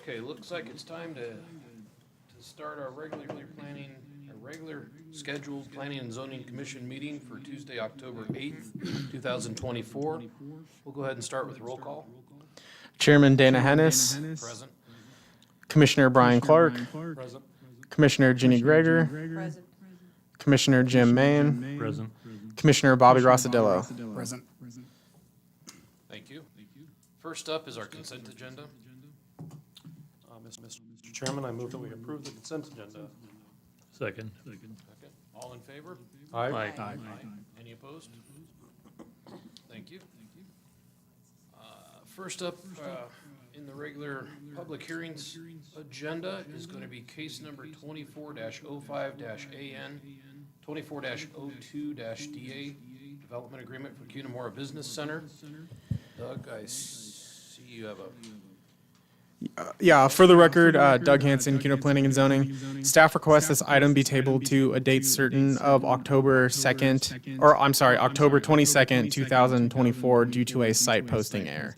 Okay, looks like it's time to start our regular scheduled Planning and Zoning Commission meeting for Tuesday, October 8th, 2024. We'll go ahead and start with roll call. Chairman Dana Hennis, Present. Commissioner Brian Clark, Present. Commissioner Ginny Greger, Present. Commissioner Jim Main, Present. Commissioner Bobby Rossadillo. Present. Thank you. First up is our consent agenda. Mr. Chairman, I move that we approve the consent agenda. Second. Okay. All in favor? Aye. Any opposed? Thank you. First up, in the regular public hearings agenda is going to be case number 24-05-AN, 24-02-DA, Development Agreement for Cunamora Business Center. Doug, I see you have a... Yeah, for the record, Doug Hanson, CUNA Planning and Zoning. Staff requests this item be tabled to a date certain of October 22nd, 2024 due to a site posting error.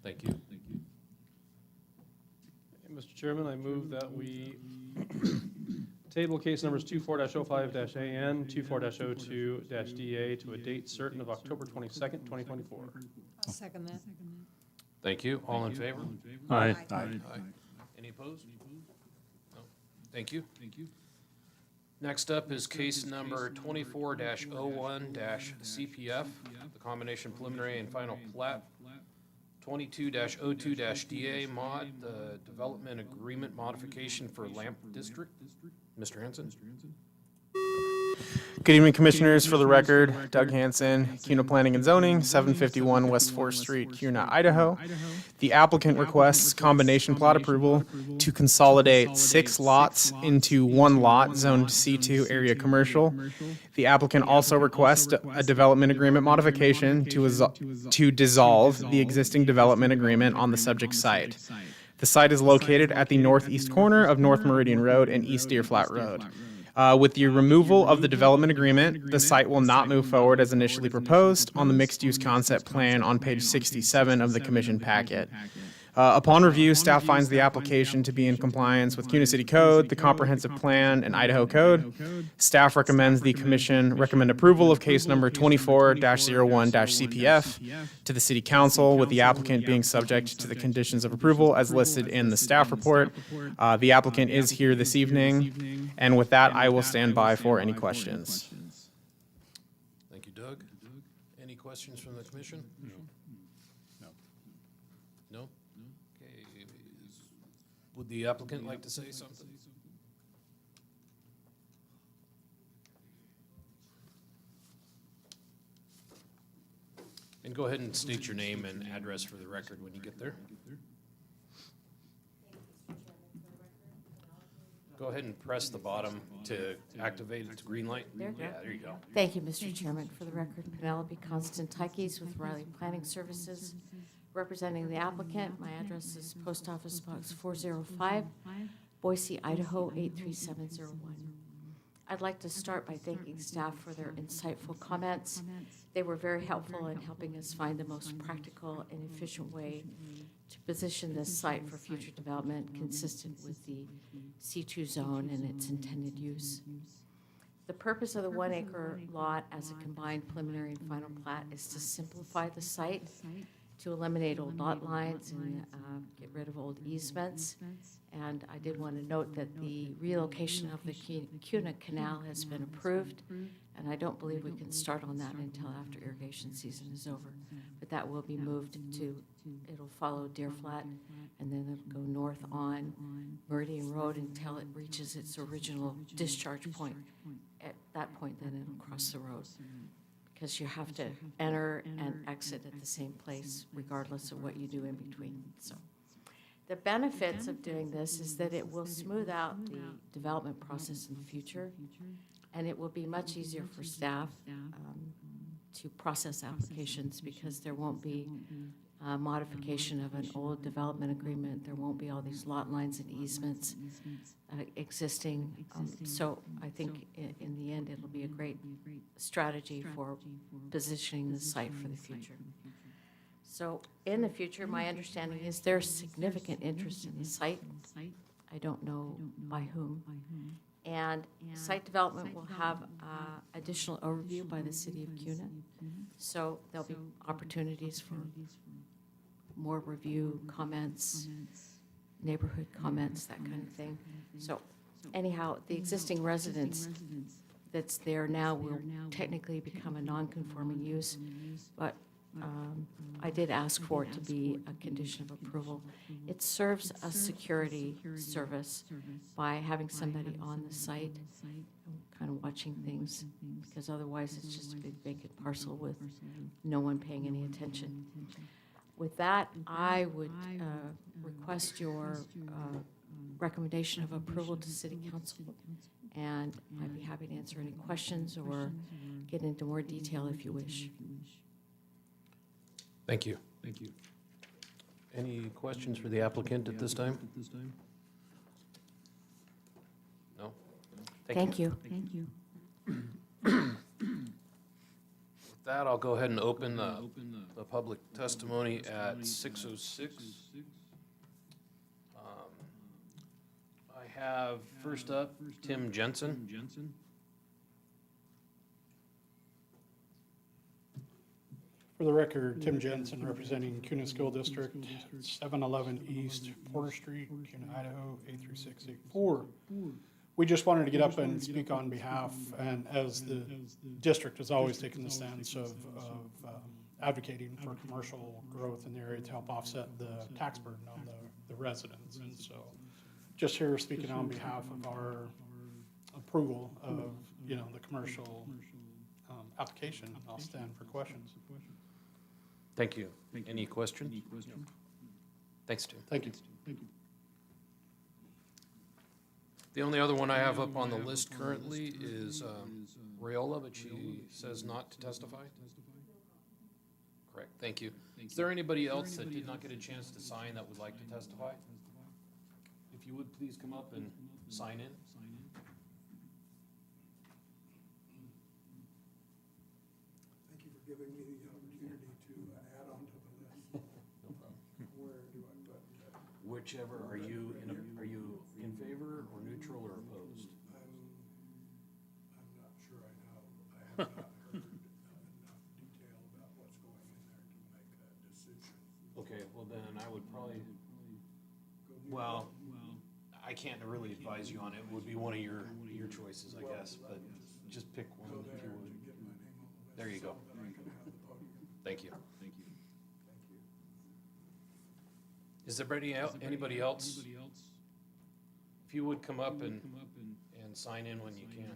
Thank you. Mr. Chairman, I move that we table case numbers 24-05-AN, 24-02-DA to a date certain of October 22nd, 2024. I'll second that. Thank you. All in favor? Aye. Aye. Any opposed? No. Thank you. Next up is case number 24-01-CPF, the combination preliminary and final plat. 22-02-DA mod, the development agreement modification for Lamp District. Mr. Hanson? Good evening, Commissioners. For the record, Doug Hanson, CUNA Planning and Zoning, 751 West 4th Street, CUNA, Idaho. The applicant requests combination plot approval to consolidate 6 lots into 1 lot zoned C2 area commercial. The applicant also requests a development agreement modification to dissolve the existing development agreement on the subject site. The site is located at the northeast corner of North Meridian Road and East Deer Flat Road. With the removal of the development agreement, the site will not move forward as initially proposed on the mixed-use concept plan on page 67 of the commission packet. Upon review, staff finds the application to be in compliance with CUNA City Code, the Comprehensive Plan, and Idaho Code. Staff recommends the commission recommend approval of case number 24-01-CPF to the City Council, with the applicant being subject to the conditions of approval as listed in the staff report. The applicant is here this evening, and with that, I will stand by for any questions. Thank you, Doug. Any questions from the commission? No? Okay. Would the applicant like to say something? And go ahead and state your name and address for the record when you get there. Go ahead and press the bottom to activate its green light. There you go. Yeah, there you go. Thank you, Mr. Chairman. For the record, Penelope Constantikis with Riley Planning Services, representing the applicant. My address is Post Office Box 405, Boise, Idaho 83701. I'd like to start by thanking staff for their insightful comments. They were very helpful in helping us find the most practical and efficient way to position this site for future development consistent with the C2 zone and its intended use. The purpose of the 1 acre lot as a combined preliminary and final plat is to simplify the site, to eliminate old lot lines and get rid of old easements. And I did want to note that the relocation of the CUNA Canal has been approved, and I don't believe we can start on that until after irrigation season is over. But that will be moved to, it'll follow Deer Flat, and then it'll go north on Meridian Road until it reaches its original discharge point. At that point, then it'll cross the road, because you have to enter and exit at the same place regardless of what you do in between. So the benefits of doing this is that it will smooth out the development process in the future, and it will be much easier for staff to process applications, because there won't be modification of an old development agreement. There won't be all these lot lines and easements existing. So I think in the end, it'll be a great strategy for positioning the site for the future. So in the future, my understanding is there's significant interest in the site. I don't know by whom. And site development will have additional overview by the city of Cuna. So there'll be opportunities for more review, comments, neighborhood comments, that kind of thing. So anyhow, the existing residence that's there now will technically become a non-conforming use, but I did ask for it to be a condition of approval. It serves a security service by having somebody on the site, kind of watching things, because otherwise it's just a big vacant parcel with no one paying any attention. With that, I would request your recommendation of approval to City Council, and I'd be happy to answer any questions or get into more detail if you wish. Thank you. Any questions for the applicant at this time? No? Thank you. With that, I'll go ahead and open the public testimony at 6:06. I have, first up, Tim Jensen. For the record, Tim Jensen, representing Cuna School District, 711 East Porter Street, Cuna, Idaho, 83684. We just wanted to get up and speak on behalf, and as the district has always taken the stance of advocating for commercial growth in the area to help offset the tax burden on the residents. And so just here speaking on behalf of our approval of, the commercial application. I'll stand for questions. Thank you. Any questions? Thanks, Tim. Thank you. The only other one I have up on the list currently is Rayola, but she says not to testify. Correct, thank you. Is there anybody else that did not get a chance to sign that would like to testify? If you would, please come up and sign in. Thank you for giving me the opportunity to add on to the list. No problem. Where do I put that? Whichever, are you in favor or neutral or opposed? I'm not sure I know. I have not heard enough detail about what's going in there to make a decision. Okay, well then I would probably, Go neutral. well, I can't really advise you on it. It would be one of your choices, I guess, but just pick one Go if there you to would. get my name on the list. There you go. So that I can have the podium. Thank you. Thank you. Is there anybody else? If you would come up and sign in when you can.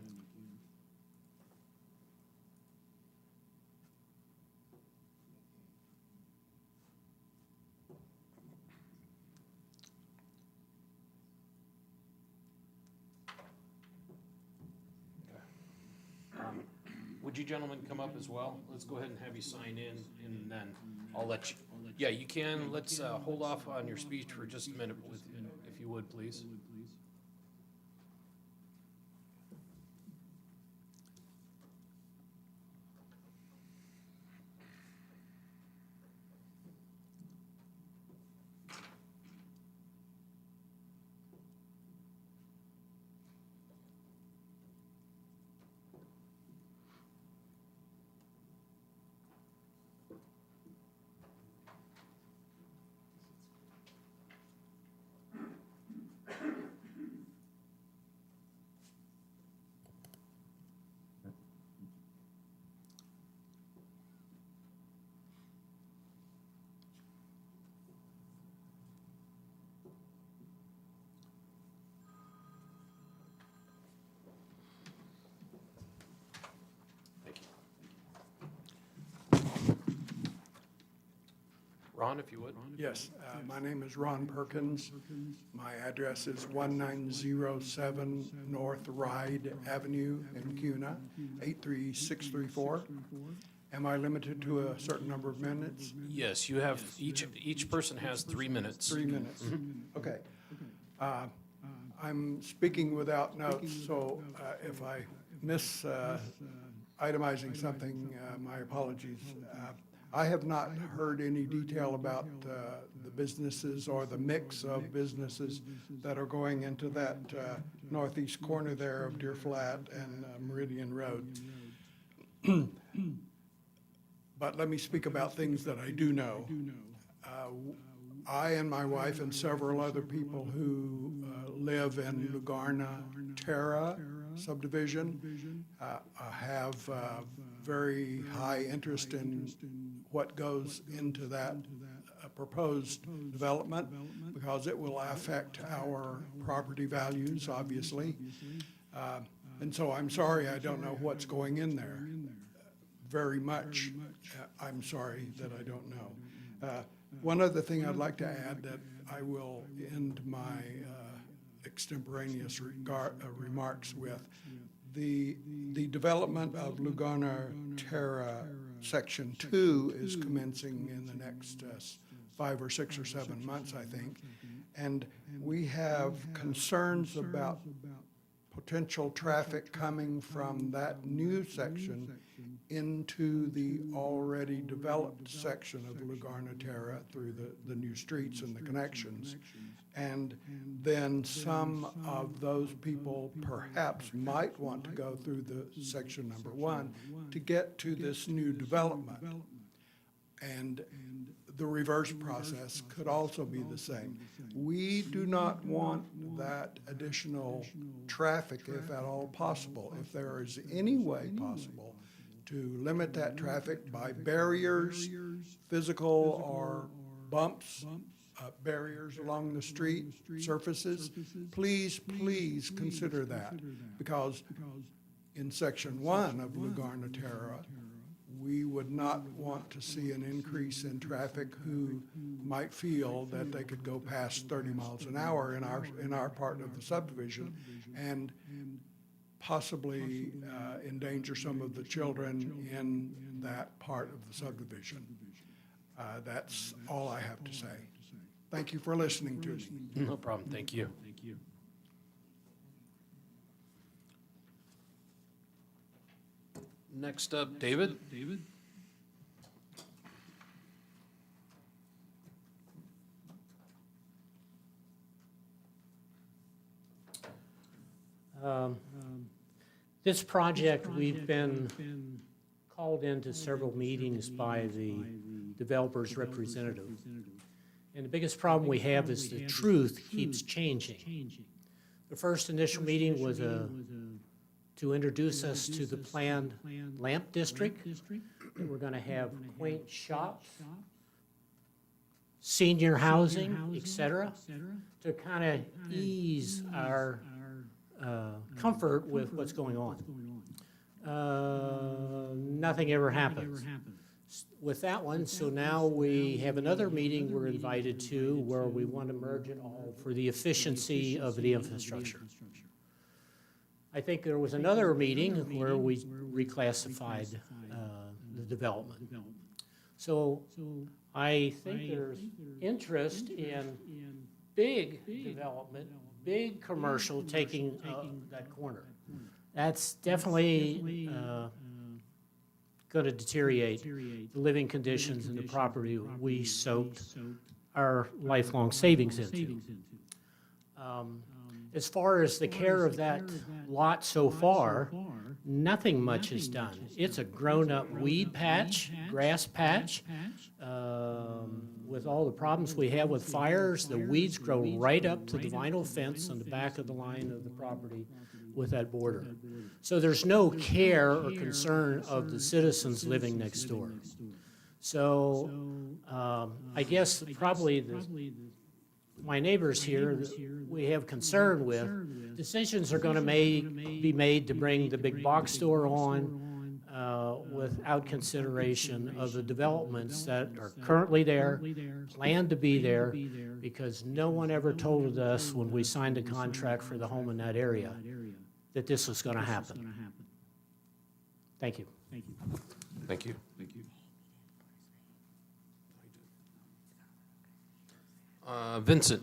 Would you gentlemen come up as well? Let's go ahead and have you sign in, and then I'll let you, yeah, you can. Let's hold off on your speech for just a minute, if you would, please. Thank you. Ron, if you would. Yes, my name is Ron Perkins. My address is 1907 North Ride Avenue in Cuna, 83634. Am I limited to a certain number of minutes? Yes, you have, each person has 3 minutes. 3 minutes? Okay. I'm speaking without notes, so if I miss itemizing something, my apologies. I have not heard any detail about the businesses or the mix of businesses that are going into that northeast corner there of Deer Flat and Meridian Road. But let me speak about things that I do know. I and my wife and several other people who live in Lugarna Terra subdivision have very high interest in what goes into that proposed development, because it will affect our property values, obviously. And so I'm sorry, I don't know what's going in there. Very much, I'm sorry that I don't know. One other thing I'd like to add that I will end my extemporaneous remarks with. The development of Lugarna Terra Section 2 is commencing in the next 5 or 6 or 7 months, I think. And we have concerns about potential traffic coming from that new section into the already developed section of Lugarna Terra through the new streets and the connections. And then some of those people perhaps might want to go through the section number 1 to get to this new development. And the reverse process could also be the same. We do not want that additional traffic, if at all possible. If there is any way possible to limit that traffic by barriers, physical or bumps, barriers along the street surfaces, please consider that. Because in Section 1 of Lugarna Terra, we would not want to see an increase in traffic who might feel that they could go past 30 miles an hour in our part of the subdivision and possibly endanger some of the children in that part of the subdivision. That's all I have to say. Thank you for listening to me. No problem, thank you. Next up, David? This project, we've been called into several meetings by the developer's representative. And the biggest problem we have is the truth keeps changing. The first initial meeting was to introduce us to the planned lamp district. That we're gonna have quaint shops, senior housing, et cetera, to kind of ease our comfort with what's going on. Nothing ever happens with that one, so now we have another meeting we're invited to where we want to merge it all for the efficiency of the infrastructure. I think there was another meeting where we reclassified the development. So I think there's interest in big development, big commercial taking that corner. That's definitely going to deteriorate the living conditions and the property we soaked our lifelong savings into. As far as the care of that lot so far, nothing much is done. It's a grown-up weed patch, grass patch. With all the problems we have with fires, the weeds grow right up to the vinyl fence on the back of the line of the property with that border. So there's no care or concern of the citizens living next door. So I guess probably my neighbors here, we have concern with, decisions are going to be made to bring the big box store on without consideration of the developments that are currently there, planned to be there, because no one ever told us when we signed a contract for the home in that area that this was going to happen. Thank you. Thank you. Vincent?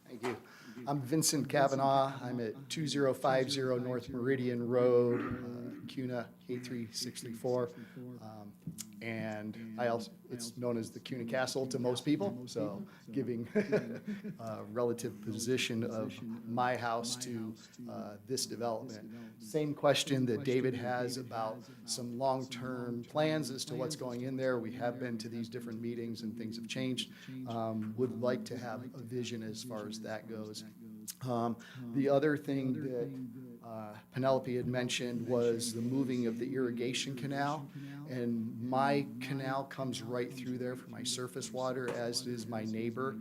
Thank you. I'm Vincent Kavanaugh. I'm at 2050 North Meridian Road, CUNA 83634. And I also, it's known as the CUNA Castle to most people, so giving a relative position of my house to this development. Same question that David has about some long-term plans as to what's going in there. We have been to these different meetings and things have changed. Would like to have a vision as far as that goes. The other thing that Penelope had mentioned was the moving of the irrigation canal. And my canal comes right through there for my surface water, as is my neighbor,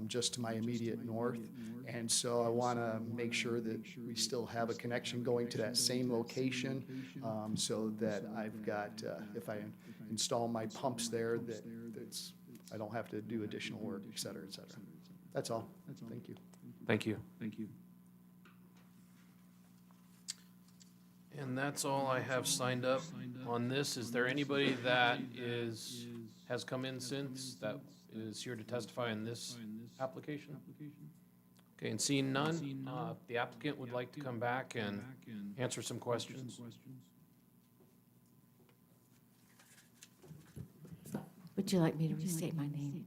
just to my immediate north. And so I want to make sure that we still have a connection going to that same location, so that I've got, if I install my pumps there, that's, I don't have to do additional work, et cetera, et cetera. That's all. Thank you. Thank you. And that's all I have signed up on this. Is there anybody that has come in since that is here to testify in this application? Okay, and seeing none, the applicant would like to come back and answer some questions. Would you like me to restate my name?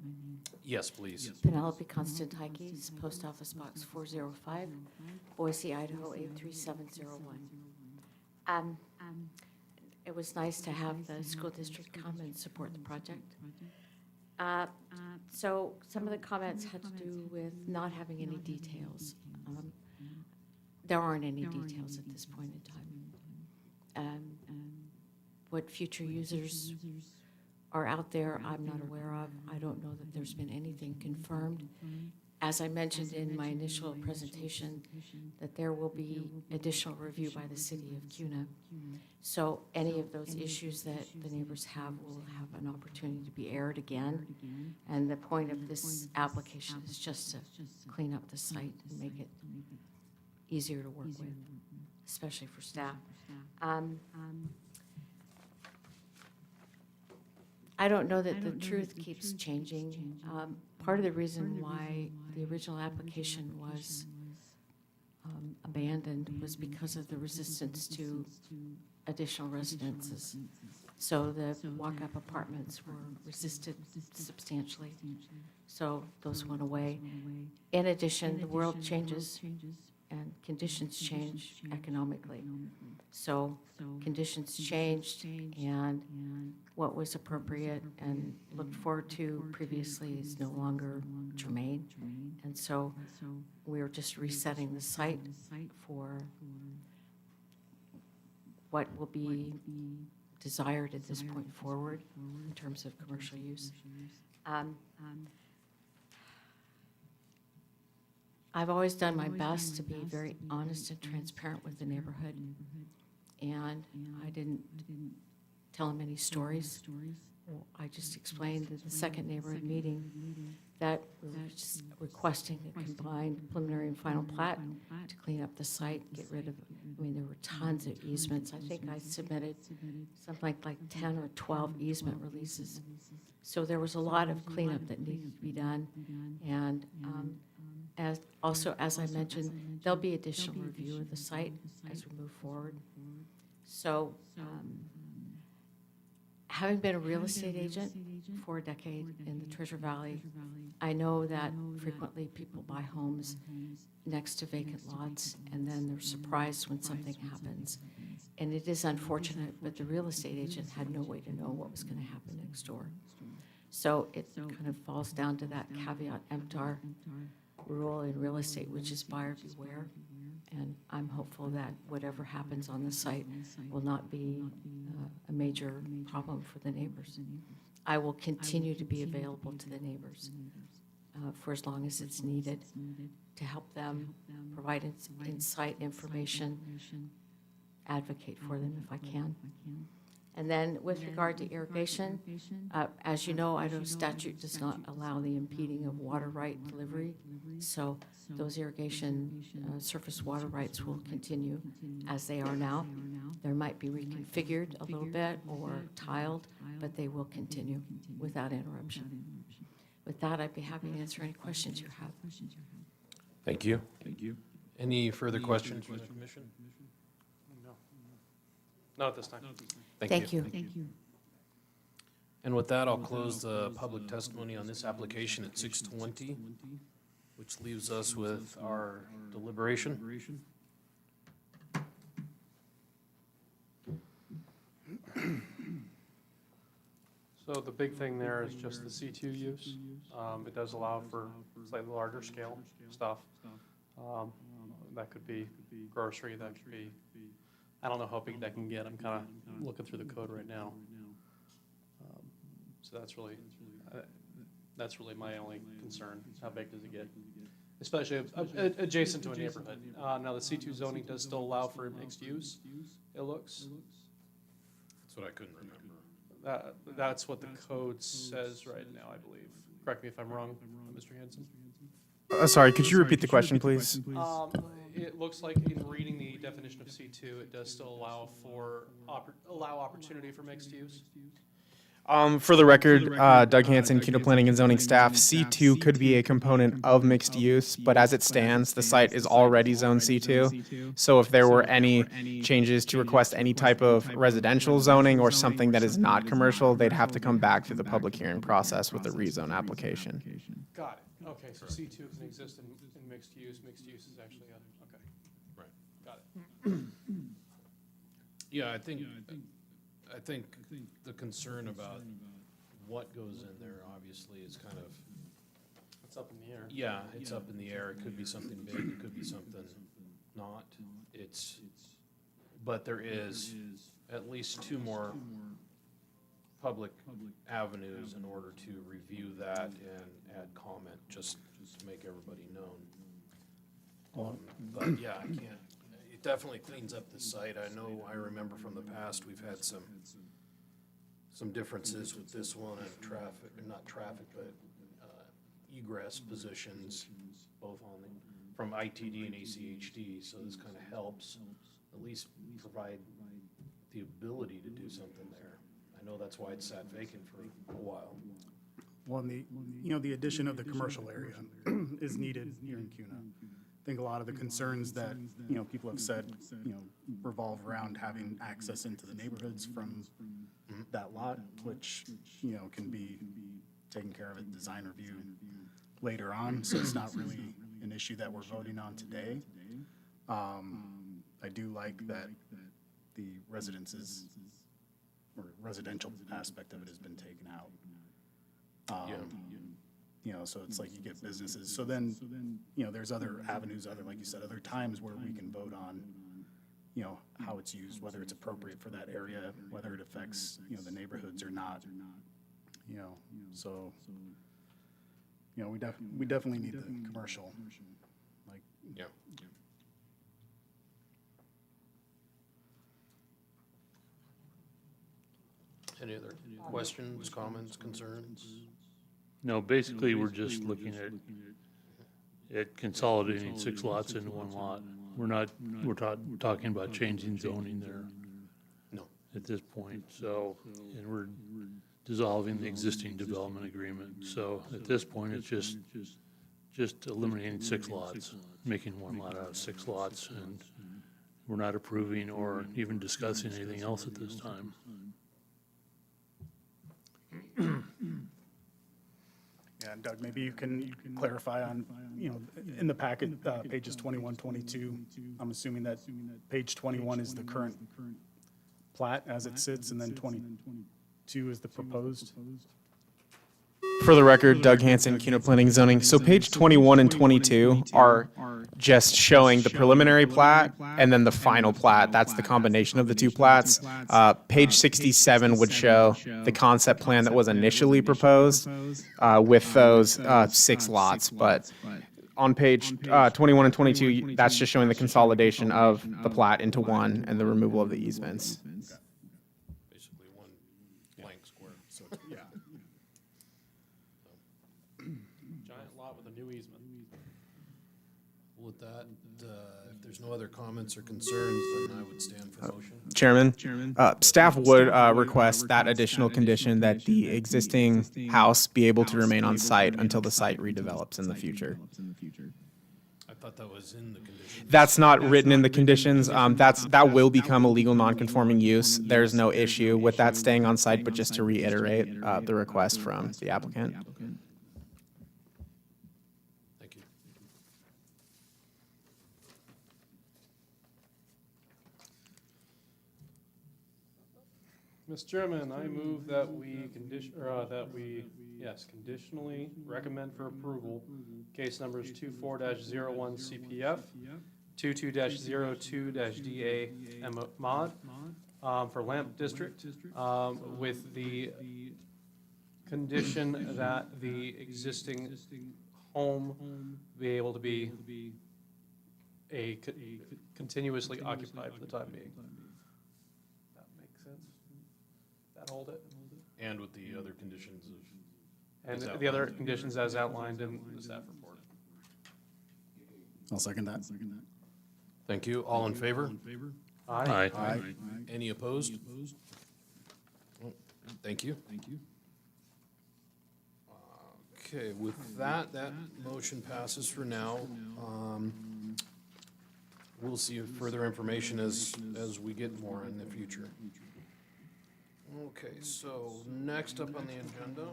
Yes, please. Penelope Constantikis, Post Office Box 405, Boise, Idaho 83701. It was nice to have the school district come and support the project. So some of the comments had to do with not having any details. There aren't any details at this point in time. What future users are out there, I'm not aware of. I don't know that there's been anything confirmed. As I mentioned in my initial presentation, that there will be additional review by the city of CUNA. So any of those issues that the neighbors have will have an opportunity to be aired again. And the point of this application is just to clean up the site and make it easier to work with, especially for staff. I don't know that the truth keeps changing. Part of the reason why the original application was abandoned was because of the resistance to additional residences. So the walk-up apartments were resisted substantially. So those went away. In addition, the world changes and conditions change economically. So conditions changed, and what was appropriate and looked forward to previously is no longer germane. And so we're just resetting the site for what will be desired at this point forward in terms of commercial use. I've always done my best to be very honest and transparent with the neighborhood, and I didn't tell them any stories. I just explained at the second neighborhood meeting that we were just requesting a combined preliminary and final plat to clean up the site, get rid of, I mean, there were tons of easements. I think I submitted something like 10 or 12 easement releases. So there was a lot of cleanup that needed to be done. And as I mentioned, there'll be additional review of the site as we move forward. So having been a real estate agent for a decade in the Treasure Valley, I know that frequently people buy homes next to vacant lots, and then they're surprised when something happens. And it is unfortunate, but the real estate agent had no way to know what was going to happen next door. So it kind of falls down to that caveat emptor rule in real estate, which is buyer beware. And I'm hopeful that whatever happens on the site will not be a major problem for the neighbors. I will continue to be available to the neighbors for as long as it's needed to help them, provide insight, information, advocate for them if I can. And then with regard to irrigation, as you know, Idaho statute does not allow the impeding of water right delivery. So those irrigation surface water rights will continue as they are now. They might be reconfigured a little bit or tiled, but they will continue without interruption. With that, I'd be happy to answer any questions you have. Thank you. Any further questions from the commission? Not at this time. Thank you. And with that, I'll close the public testimony on this application at 6:20, which leaves us with our deliberation. So the big thing there is just the C2 use. It does allow for slightly larger scale stuff. That could be grocery, that could be, I don't know how big that can get. I'm kind of looking through the code right now. So that's really my only concern. How big does it get? Especially adjacent to a neighborhood. Now, the C2 zoning does still allow for mixed use, it looks. That's what I couldn't remember. That's what the code says right now, I believe. Correct me if I'm wrong, Mr. Hanson. Sorry, could you repeat the question, please? It looks like in reading the definition of C2, it does still allow for, allow opportunity for mixed use. For the record, Doug Hansen, CUNA Planning and Zoning staff, C2 could be a component of mixed use, but as it stands, the site is already Zone C2. So if there were any changes to request any type of residential zoning or something that is not commercial, they'd have to come back through the public hearing process with a rezone application. Got it. Okay, so C2 can exist in mixed use. Mixed use is actually other. Okay. Right. Got it. Yeah, I think the concern about what goes in there obviously is kind of, It's up in the air. yeah, it's up in the air. It could be something big, it could be something not. But there is at least two more public avenues in order to review that and add comment, just to make everybody known. But yeah, I can't, it definitely cleans up the site. I remember from the past, we've had some differences with this one and traffic, not traffic, but egress positions, both on, from ITD and ACHD, so this kind of helps at least provide the ability to do something there. I know that's why it sat vacant for a while. Well, and the addition of the commercial area is needed here in CUNA. I think a lot of the concerns that, people have said, revolve around having access into the neighborhoods from that lot, which, can be taken care of at design review later on, so it's not really an issue that we're voting on today. I do like that the residences, or residential aspect of it has been taken out. So it's like you get businesses. So then, there's other avenues, like you said, other times where we can vote on, how it's used, whether it's appropriate for that area, whether it affects, the neighborhoods or not. So, we definitely need the commercial, like. Yeah. Any other questions, comments, concerns? No, basically, we're just looking at consolidating 6 lots into 1 lot. We're talking about changing zoning there. No. At this point, so, and we're dissolving the existing development agreement. So at this point, it's just eliminating 6 lots, making 1 lot out of 6 lots, and we're not approving or even discussing anything else at this time. Yeah, and Doug, maybe you can clarify on, in the packet, pages 21, 22. I'm assuming that page 21 is the current plat as it sits, and then 22 is the proposed. For the record, Doug Hansen, CUNA Planning and Zoning. So page 21 and 22 are just showing the preliminary plat and then the final plat. That's the combination of the two plats. Page 67 would show the concept plan that was initially proposed with those 6 lots. But on page 21 and 22, that's just showing the consolidation of the plat into one and the removal of the easements. Basically one blank square. So, yeah. Giant lot with a new easement. With that, if there's no other comments or concerns, then I would stand for motion. Chairman, staff would request that additional condition that the existing house be able to remain on site until the site redevelops in the future. I thought that was in the conditions. That's not written in the conditions. That will become a legal non-conforming use. There's no issue with that staying on site, but just to reiterate the request from the applicant. Thank you. Mr. Chairman, I move that we conditionally recommend for approval case numbers 24-01 CPF, 22-02-DA mod, for Lamp District, with the condition that the existing home be able to be continuously occupied for the time being. That makes sense? That hold it? And with the other conditions of. And As the other outlined. conditions as outlined in the staff report. I'll second that. Thank you. All in favor? Aye. Aye. Any opposed? Oh, thank you. Okay, with that, that motion passes for now. We'll see further information as we get more in the future. Okay, so next up on the agenda,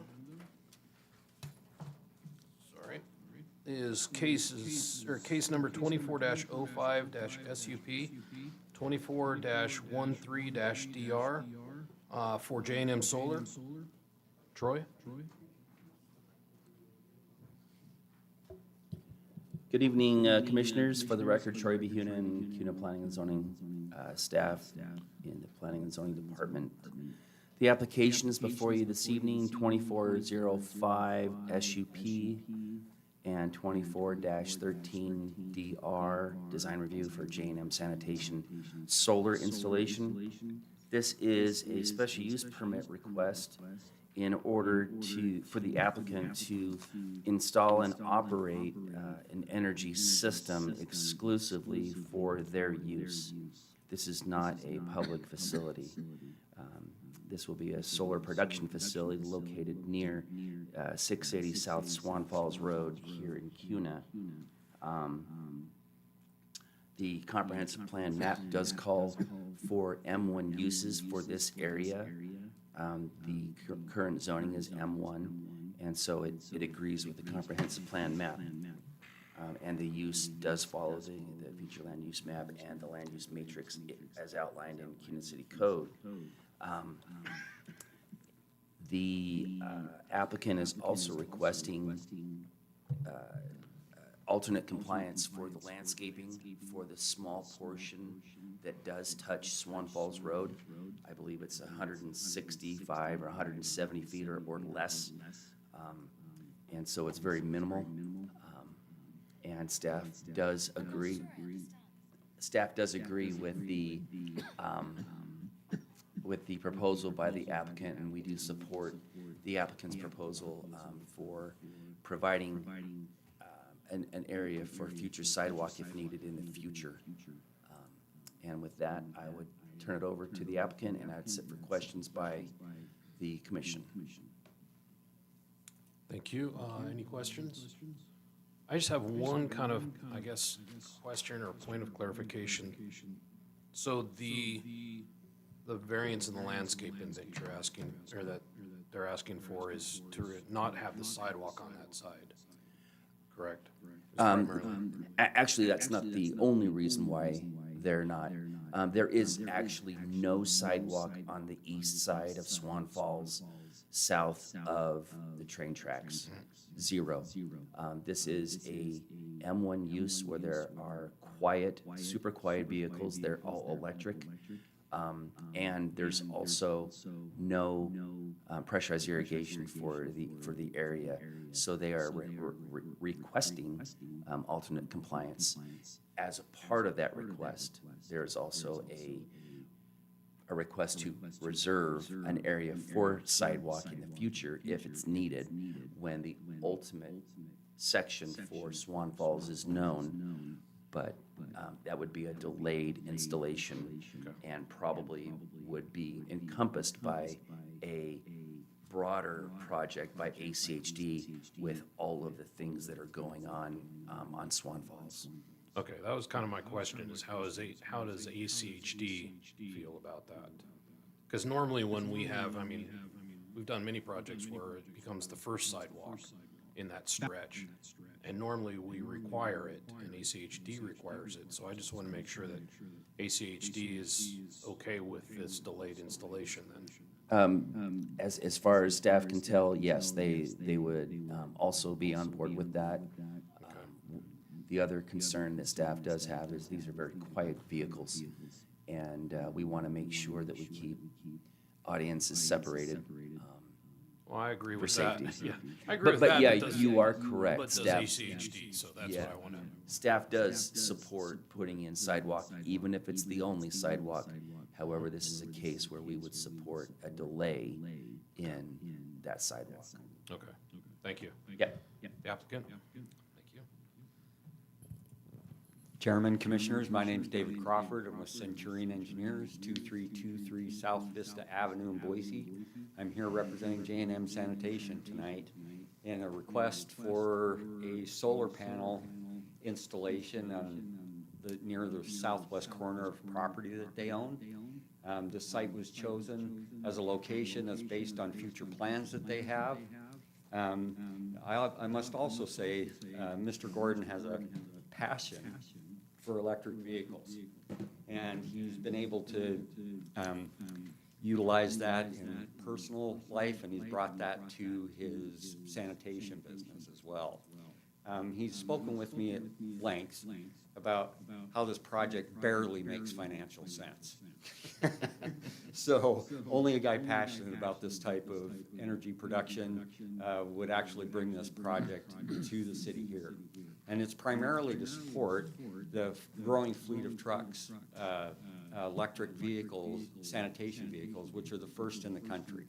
sorry, is case number 24-05-SUP, 24-13-DR, for J&M Solar. Troy? Good evening, Commissioners. For the record, Troy B. Hunan, CUNA Planning and Zoning staff in the Planning and Zoning Department. The application is before you this evening, 2405 SUP and 24-13DR, design review for J&M Sanitation solar installation. This is a special use permit request in order for the applicant to install and operate an energy system exclusively for their use. This is not a public facility. This will be a solar production facility located near 680 South Swan Falls Road here in CUNA. The comprehensive plan map does call for M1 uses for this area. The current zoning is M1, and so it agrees with the comprehensive plan map. And the use does follow the future land use map and the land use matrix as outlined in CUNA City Code. The applicant is also requesting alternate compliance for the landscaping for the small portion that does touch Swan Falls Road. I believe it's 165 or 170 feet or less. And so it's very minimal. And staff does agree. Staff does agree with the proposal by the applicant, and we do support the applicant's proposal for providing an area for future sidewalk if needed in the future. And with that, I would turn it over to the applicant, and I'd sit for questions by the commission. Thank you. Any questions? I just have one kind of, I guess, question or point of clarification. So the variance in the landscaping that you're asking, or that they're asking for, is to not have the sidewalk on that side, correct? Is primarily- Actually, that's not the only reason why they're not. There is actually no sidewalk on the east side of Swan Falls, south of the train tracks. Zero. This is a M1 use where there are quiet, super quiet vehicles. They're all electric. And there's also no pressurized irrigation for the area. So they are requesting alternate compliance. As a part of that request, there is also a request to reserve an area for sidewalk in the future if it's needed when the ultimate section for Swan Falls is known. But that would be a delayed installation and probably would be encompassed by a broader project by ACHD with all of the things that are going on Swan Falls. Okay, that was kind of my question, is how does ACHD feel about that? Because normally when we have, I mean, we've done many projects where it becomes the first sidewalk in that stretch, and normally we require it, and ACHD requires it, so I just want to make sure that ACHD is okay with this delayed installation then. As far as staff can tell, yes, they would also be on board with that. The other concern that staff does have is these are very quiet vehicles, and we want to make sure that we keep audiences separated. Well, I agree For with that. safety. Yeah, I agree with But that. yeah, does- you are correct. But does Staff- ACHD, so that's Yeah. what I want to. Staff does support putting in sidewalk, even if it's the only sidewalk. However, this is a case where we would support a delay in that sidewalk. Okay, thank you. Yep. The applicant? Thank you. Chairman, Commissioners, my name's David Crawford. I'm with Centurion Engineers, 2323 South Vista Avenue in Boise. I'm here representing J&M Sanitation tonight in a request for a solar panel installation near the southwest corner of property that they own. This site was chosen as a location that's based on future plans that they have. I must also say, Mr. Gordon has a passion for electric vehicles, and he's been able to utilize that in personal life, and he's brought that to his sanitation business as well. He's spoken with me at length about how this project barely makes financial sense. So only a guy passionate about this type of energy production would actually bring this project to the city here. And it's primarily to support the growing fleet of trucks, electric vehicles, sanitation vehicles, which are the first in the country.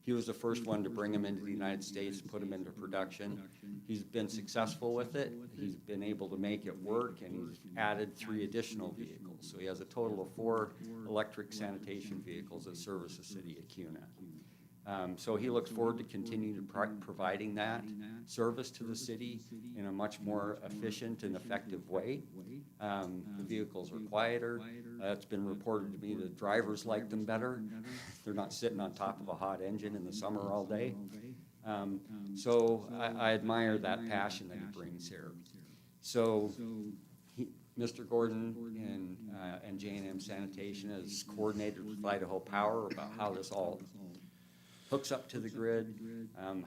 He was the first one to bring them into the United States, put them into production. He's been successful with it. He's been able to make it work, and he's added 3 additional vehicles. So he has a total of 4 electric sanitation vehicles that service the city of Kuna. So he looks forward to continuing to providing that service to the city in a much more efficient and effective way. The vehicles are quieter. It's been reported to me that drivers like them better. They're not sitting on top of a hot engine in the summer all day. So I admire that passion that he brings here. So Mr. Gordon and J&M Sanitation has coordinated with Idaho Power about how this all hooks up to the grid,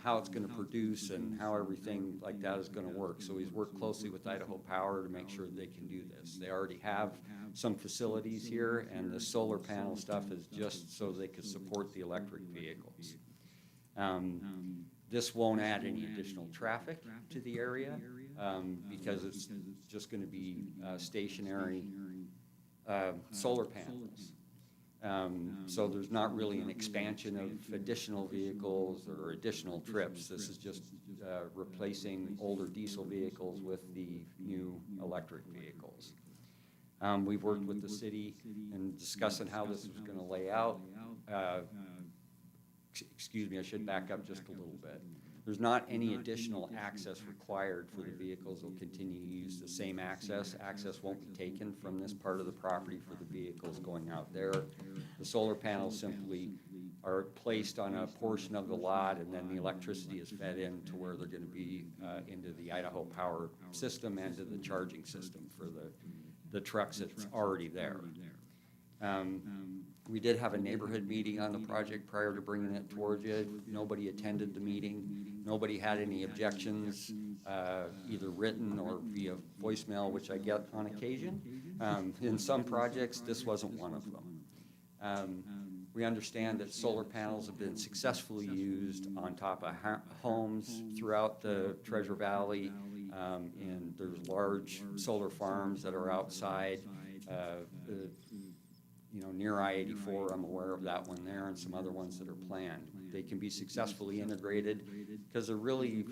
how it's going to produce, and how everything like that is going to work. So he's worked closely with Idaho Power to make sure they can do this. They already have some facilities here, and the solar panel stuff is just so they could support the electric vehicles. This won't add any additional traffic to the area because it's just going to be stationary solar panels. So there's not really an expansion of additional vehicles or additional trips. This is just replacing older diesel vehicles with the new electric vehicles. We've worked with the city in discussing how this is going to lay out. Excuse me, I should back up just a little bit. There's not any additional access required for the vehicles. They'll continue to use the same access. Access won't be taken from this part of the property for the vehicles going out there. The solar panels simply are placed on a portion of the lot, and then the electricity is fed in to where they're going to be into the Idaho Power system and to the charging system for the trucks that's already there. We did have a neighborhood meeting on the project prior to bringing it towards you. Nobody attended the meeting. Nobody had any objections, either written or via voicemail, which I get on occasion. In some projects, this wasn't one of them. We understand that solar panels have been successfully used on top of homes throughout the Treasure Valley, and there's large solar farms that are outside near I-84, I'm aware of that one there, and some other ones that are planned. They can be successfully integrated because they're really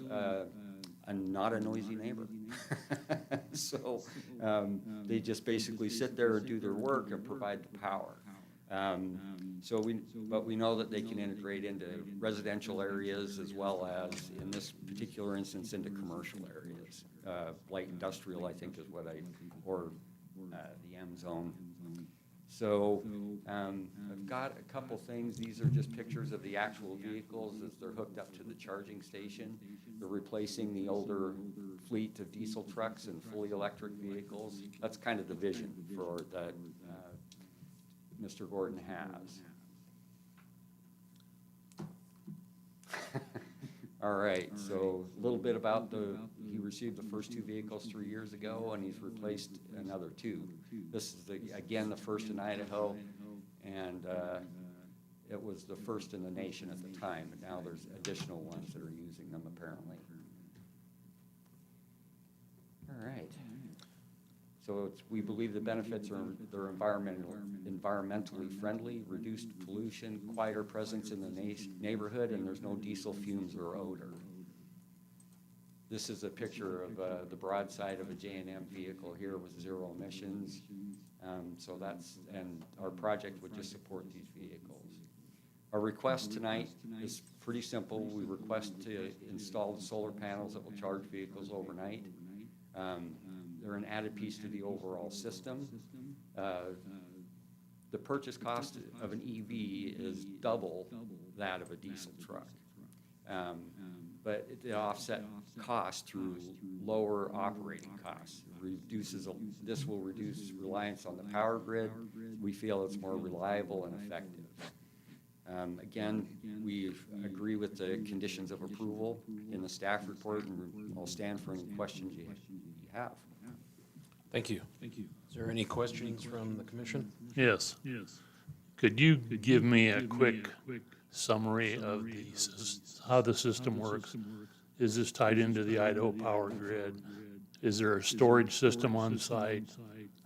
not a noisy neighbor. So they just basically sit there and do their work and provide the power. But we know that they can integrate into residential areas as well as, in this particular instance, into commercial areas. Light industrial, I think, is what or the M zone. So I've got a couple things. These are just pictures of the actual vehicles as they're hooked up to the charging station. They're replacing the older fleet of diesel trucks and fully electric vehicles. That's kind of the vision for that Mr. Gordon has. All right, so a little bit about he received the first 2 vehicles 3 years ago, and he's replaced another 2. This is, again, the first in Idaho, and it was the first in the nation at the time, but now there's additional ones that are using them apparently. All right. So we believe the benefits are they're environmentally friendly, reduced pollution, quieter presence in the neighborhood, and there's no diesel fumes or odor. This is a picture of the broadside of a J&M vehicle here with 0 emissions. And our project would just support these vehicles. Our request tonight is pretty simple. We request to install the solar panels that will charge vehicles overnight. They're an added piece to the overall system. The purchase cost of an EV is double that of a diesel truck. But it offset costs through lower operating costs. This will reduce reliance on the power grid. We feel it's more reliable and effective. Again, we agree with the conditions of approval in the staff report, and I'll stand for any questions you have. Thank you. Is there any questions from the commission? Yes. Could you give me a quick summary of how the system works? Is this tied into the Idaho power grid? Is there a storage system on site?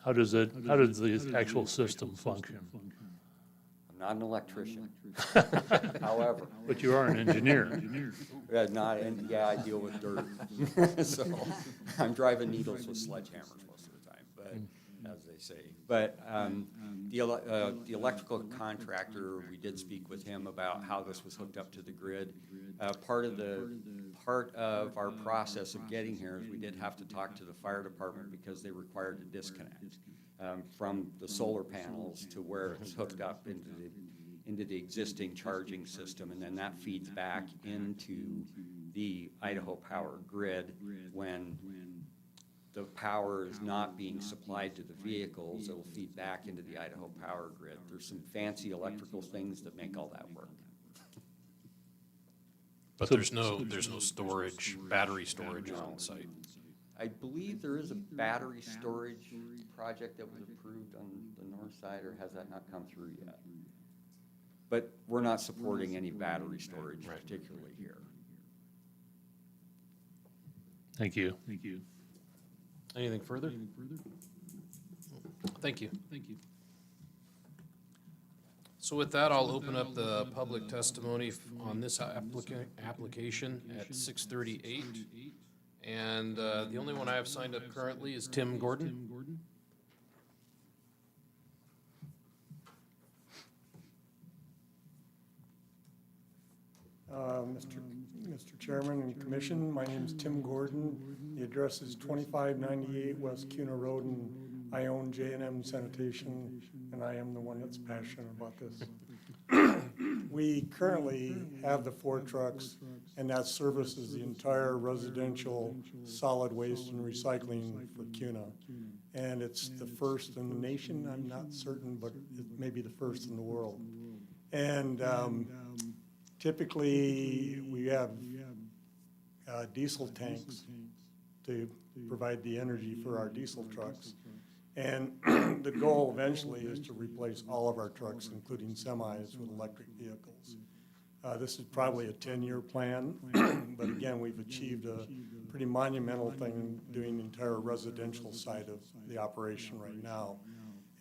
How does the actual system function? I'm not an electrician, however. But you are an engineer. I deal with dirt. So I'm driving needles with sledgehammers most of the time, but as they say. But the electrical contractor, we did speak with him about how this was hooked up to the grid. Part of our process of getting here is we did have to talk to the fire department because they required to disconnect from the solar panels to where it's hooked up into the existing charging system, and then that feeds back into the Idaho power grid when the power is not being supplied to the vehicles. It will feed back into the Idaho power grid. There's some fancy electrical things that make all that work. But there's no storage, battery storage on site. I believe there is a battery storage project that was approved on the north side, or has that not come through yet? But we're not supporting any battery storage particularly here. Thank you. Anything further? Thank you. So with that, I'll open up the public testimony on this application at 6:38. And the only one I have signed up currently is Tim Gordon. Mr. Chairman and Commission, my name is Tim Gordon. The address is 2598 West Kuna Road, and I own J&M Sanitation, and I am the one that's passionate about this. We currently have the 4 trucks, and that services the entire residential solid waste and recycling for Kuna. And it's the first in the nation, I'm not certain, but it may be the first in the world. And typically, we have diesel tanks to provide the energy for our diesel trucks. And the goal eventually is to replace all of our trucks, including semis, with electric vehicles. This is probably a 10-year plan, but again, we've achieved a pretty monumental thing doing the entire residential side of the operation right now.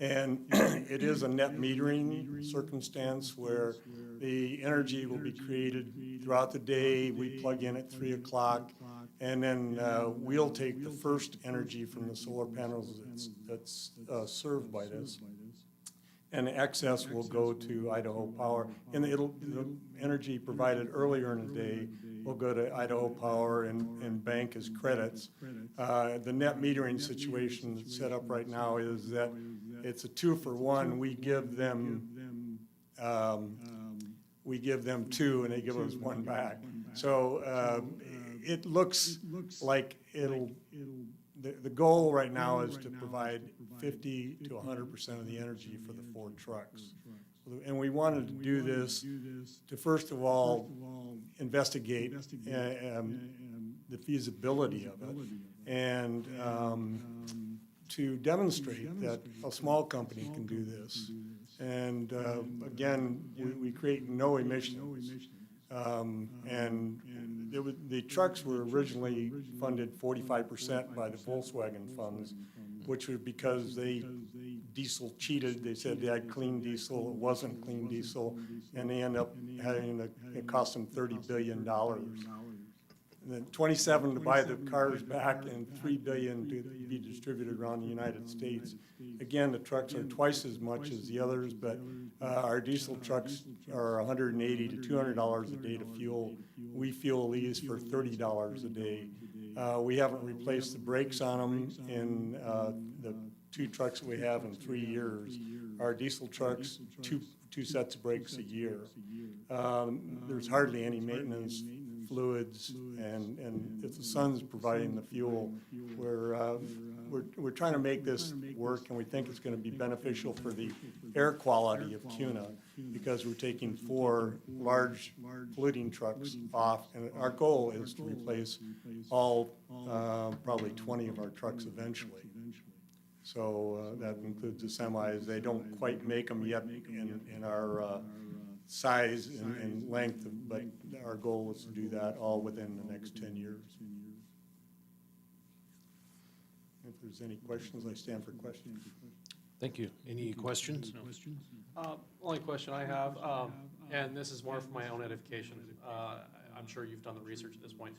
And it is a net metering circumstance where the energy will be created throughout the day. We plug in at 3 o'clock, and then we'll take the first energy from the solar panels that's served by this. and the excess will go to Idaho Power. And the energy provided earlier in the day will go to Idaho Power and bank as credits. The net metering situation that's set up right now is that it's a 2-for-1. We give them 2 and they give us 1 back. So it looks like the goal right now is to provide 50 to 100% of the energy for the 4 trucks. And we wanted to do this to, first of all, investigate the feasibility of it, and to demonstrate that a small company can do this. And again, we create no emissions. The trucks were originally funded 45% by the Volkswagen funds, which was because diesel cheated. They said they had clean diesel, it wasn't clean diesel, and they end up it cost them $30 billion. And then 27 to buy the cars back and $3 billion to be distributed around the United States. Again, the trucks are twice as much as the others, but our diesel trucks are $180 to $200 a day to fuel. We fuel these for $30 a day. We haven't replaced the brakes on them in the 2 trucks that we have in 3 years. Our diesel trucks, two sets of brakes a year. There's hardly any maintenance, fluids, and if the sun's providing the fuel, we're trying to make this work, and we think it's going to be beneficial for the air quality of CUNA, because we're taking 4 large polluting trucks off, and our goal is to replace all, probably 20 of our trucks eventually. So that includes the semis. They don't quite make them yet in our size and length, but our goal is to do that all within the next 10 years. If there's any questions, I stand for questions. Thank you. Any questions? Only question I have, and this is more for my own edification. I'm sure you've done the research at this point.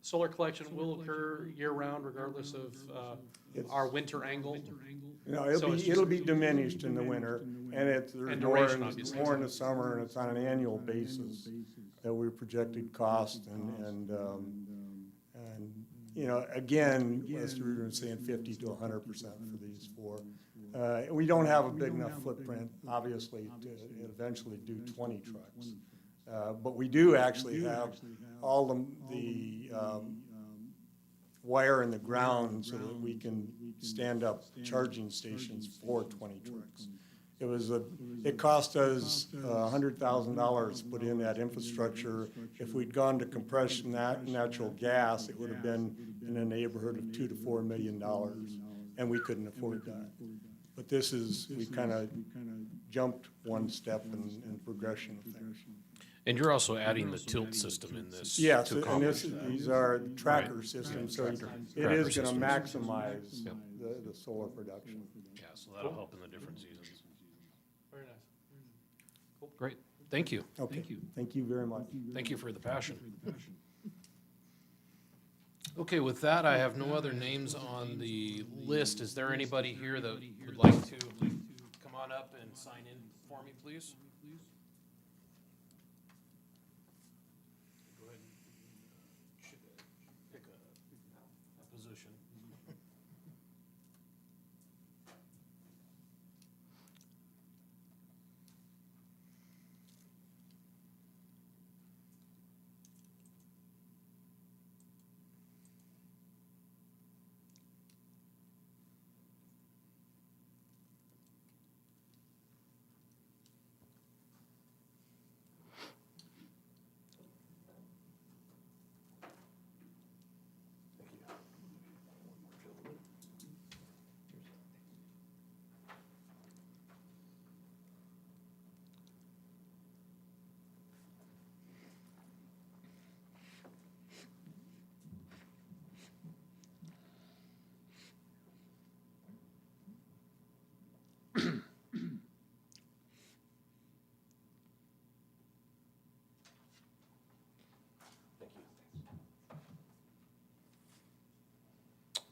Solar collection will occur year-round regardless of our winter angle? No, So it's it'll just- be diminished in the winter, and there's And more duration, obviously. more in the summer, and it's on an annual basis that we're projected cost, and you know, again, as we were saying, 50 to 100% for these 4. We don't have a big enough footprint, obviously, to eventually do 20 trucks. But we do actually have all the wire in the ground so that we can stand up charging stations for 20 trucks. It cost us $100,000 to put in that infrastructure. If we'd gone to compression natural gas, it would have been in the neighborhood of $2 to $4 million, and we couldn't afford that. But this is, we kind of jumped one step in progression of things. And you're also adding the tilt system in this. Yes, to and accomplish that. these are tracker systems, so it Tracker is going to systems. maximize Yep. the solar production. Yeah, so that'll help in the different seasons. Very nice. Great. Thank you. Okay, thank you very much. Thank you for the passion. Okay, with that, I have no other names on the list. Is there anybody here that would like to come on up and sign in for me, please? Go ahead and pick a position.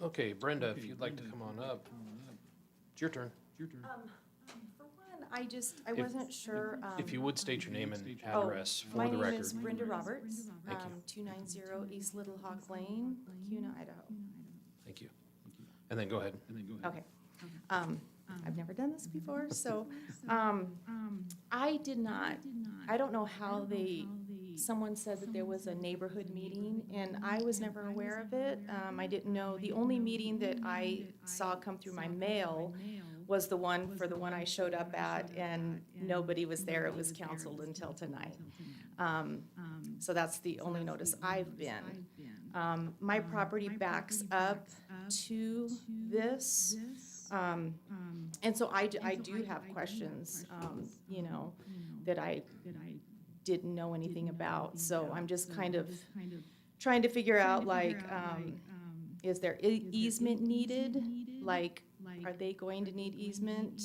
Okay, Brenda, if you'd like to come on up. It's your turn. For one, I wasn't sure. If you would state your name and Oh, address for my the name record. is Brenda Roberts, Thank you. 290 East Little Hawk Lane, Kuna, Idaho. Thank you. And then go ahead. Okay. I've never done this before, so, I don't know how someone said that there was a neighborhood meeting, and I was never aware of it. I didn't know, the only meeting that I saw come through my mail was the one I showed up at, and nobody was there. It was canceled until tonight. So that's the only notice I've been. My property backs up to this, and so I do have questions, that I didn't know anything about. So I'm just kind of trying to figure out, like, is there easement needed? Like, are they going to need easement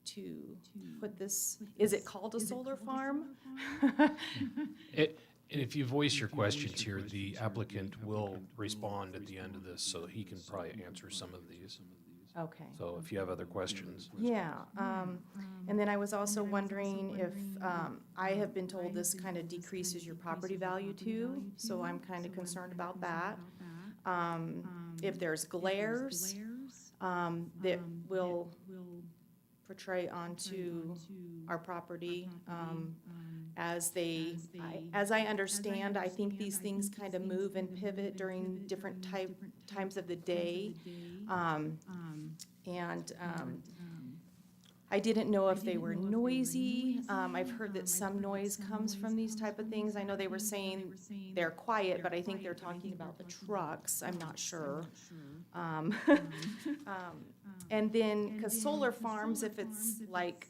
to put this, is it called a solar farm? And if you voice your questions here, the applicant will respond at the end of this, so he can probably answer some of these. Okay. So if you have other questions. Yeah, and then I was also wondering if, I have been told this kind of decreases your property value too, so I'm kind of concerned about that. If there's glares, that will portray onto our property, as I understand, I think these things kind of move and pivot during different times of the day. I didn't know if they were noisy. I've heard that some noise comes from these type of things. I know they were saying they're quiet, but I think they're talking about the trucks. I'm not sure. And then, because solar farms, if it's like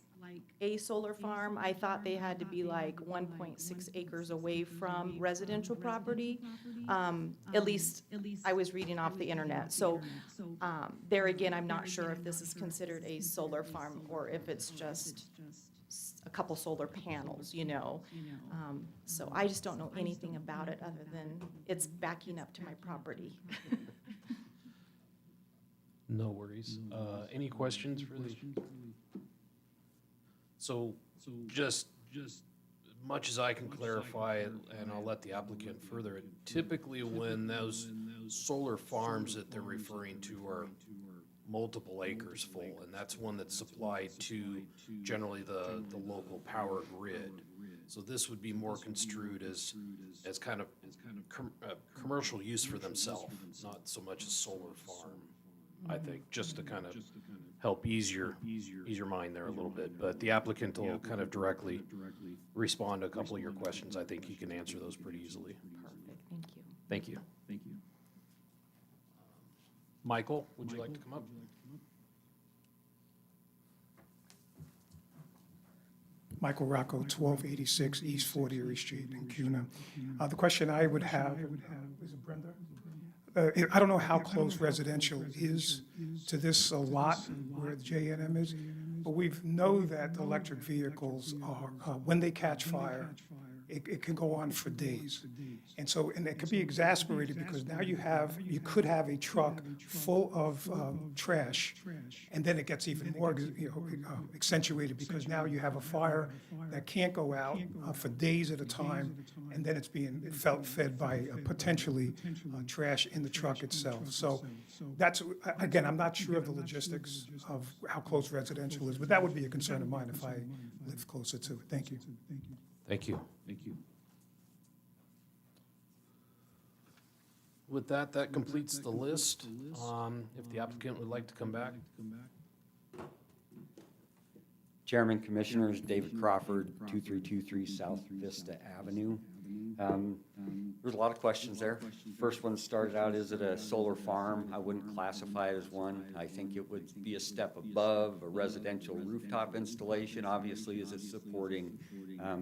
a solar farm, I thought they had to be like 1.6 acres away from residential property. At least I was reading off the internet. So there again, I'm not sure if this is considered a solar farm or if it's just a couple solar panels, So I just don't know anything about it other than it's backing up to my property. No worries. Any questions for the? So just much as I can clarify, and I'll let the applicant further it, typically when those solar farms that they're referring to are multiple acres full, and that's one that's supplied to generally the local power grid. So this would be more construed as kind of commercial use for themselves, not so much a solar farm, I think, just to kind of help ease your mind there a little bit. But the applicant will kind of directly respond to a couple of your questions. I think he can answer those pretty easily. Perfect, thank you. Thank you. Michael, would you like to come up? Michael Rocco, 1286 East 40 Erie Street in Kuna. The question I would have, is it Brenda? I don't know how close residential is to this lot where the JNM is, but we know that electric vehicles are, when they catch fire, it can go on for days. And so, and it could be exasperated because now you could have a truck full of trash, and then it gets even more accentuated because now you have a fire that can't go out for days at a time, and then it's being fed by potentially trash in the truck itself. So that's, again, I'm not sure of the logistics of how close residential is, but that would be a concern of mine if I lived closer to it. Thank you. Thank you. With that, that completes the list. If the applicant would like to come back. Chairman, Commissioners, David Crawford, 2323 South Vista Avenue. There's a lot of questions there. First one started out, is it a solar farm? I wouldn't classify it as one. I think it would be a step above a residential rooftop installation. Obviously, is it supporting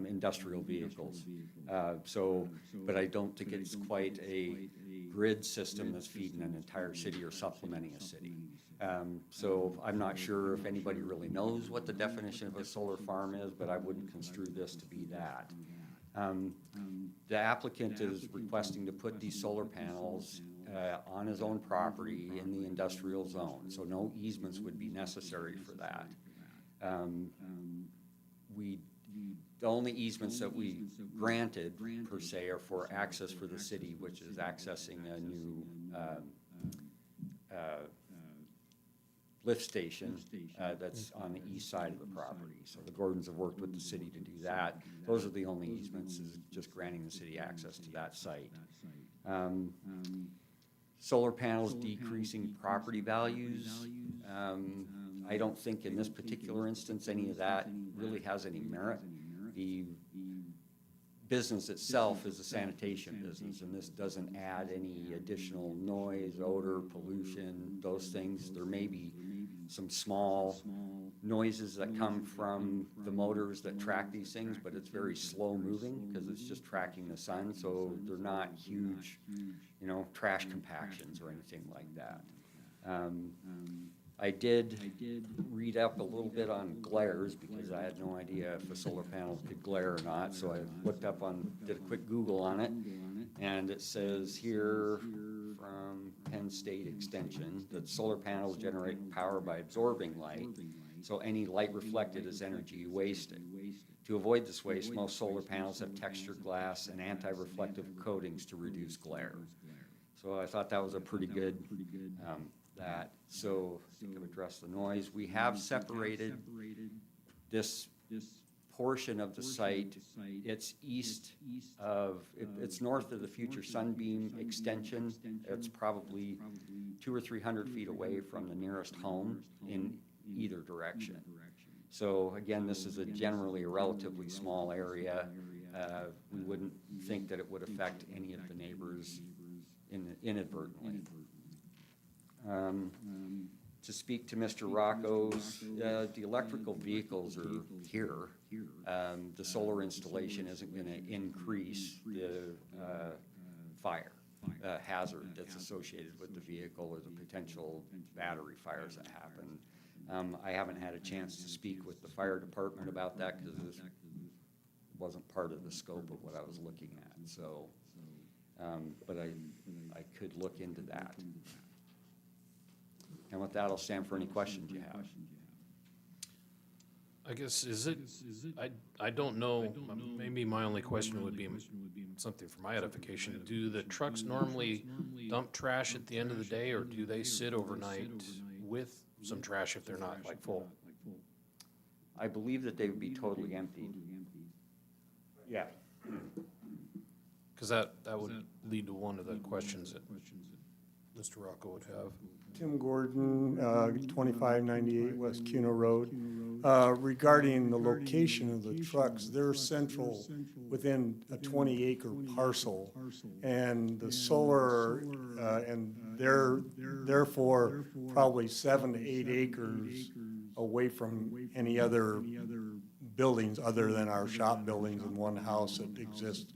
industrial vehicles? But I don't think it's quite a grid system that's feeding an entire city or supplementing a city. So I'm not sure if anybody really knows what the definition of a solar farm is, but I wouldn't construe this to be that. The applicant is requesting to put these solar panels on his own property in the industrial zone, so no easements would be necessary for that. The only easements that we granted per se are for access for the city, which is accessing a new lift station that's on the east side of the property. So the Gordons have worked with the city to do that. Those are the only easements, is just granting the city access to that site. Solar panels decreasing property values. I don't think in this particular instance any of that really has any merit. The business itself is a sanitation business, and this doesn't add any additional noise, odor, pollution, those things. There may be some small noises that come from the motors that track these things, but it's very slow moving because it's just tracking the sun, so they're not huge, you know, trash compactions or anything like that. I did read up a little bit on glares because I had no idea if a solar panel could glare or not, so I looked up did a quick Google on it, and it says here from Penn State Extension that solar panels generate power by absorbing light, so any light reflected is energy wasted. To avoid this waste, most solar panels have textured glass and anti-reflective coatings to reduce glare. So I thought that was a pretty good so I think I've addressed the noise. We have separated this portion of the site. It's east of, it's north of the future Sunbeam extension. It's probably 200 or 300 feet away from the nearest home in either direction. So again, this is generally a relatively small area. We wouldn't think that it would affect any of the neighbors inadvertently. To speak to Mr. Rocco's, the electrical vehicles are here. The solar installation isn't going to increase the fire hazard that's associated with the vehicle or the potential battery fires that happen. I haven't had a chance to speak with the fire department about that because this wasn't part of the scope of what I was looking at. So, but I could look into that. And with that, I'll stand for any questions you have. I guess, I don't know, maybe my only question would be something for my edification. Do the trucks normally dump trash at the end of the day, or do they sit overnight with some trash if they're not like full? I believe that they would be totally emptied. Yeah. Because that would lead to one of the questions that Mr. Rocco would have. Tim Gordon, 2598 West Cuno Road. Regarding the location of the trucks, they're central within a 20-acre parcel. And the solar, and they're therefore probably 7 to 8 acres away from any other buildings other than our shop buildings and one house that exists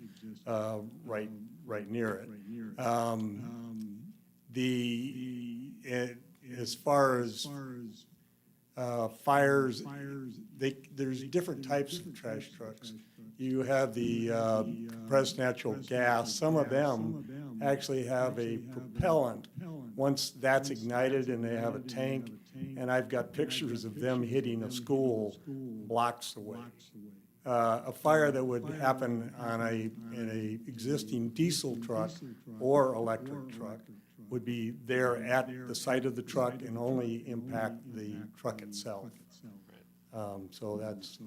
right near it. As far as fires, there's different types of trash trucks. You have the compressed natural gas. Some of them actually have a propellant. Once that's ignited and they have a tank, and I've got pictures of them hitting a school blocks away. A fire that would happen in a existing diesel truck or electric truck would be there at the site of the truck and only impact the truck itself. So that's.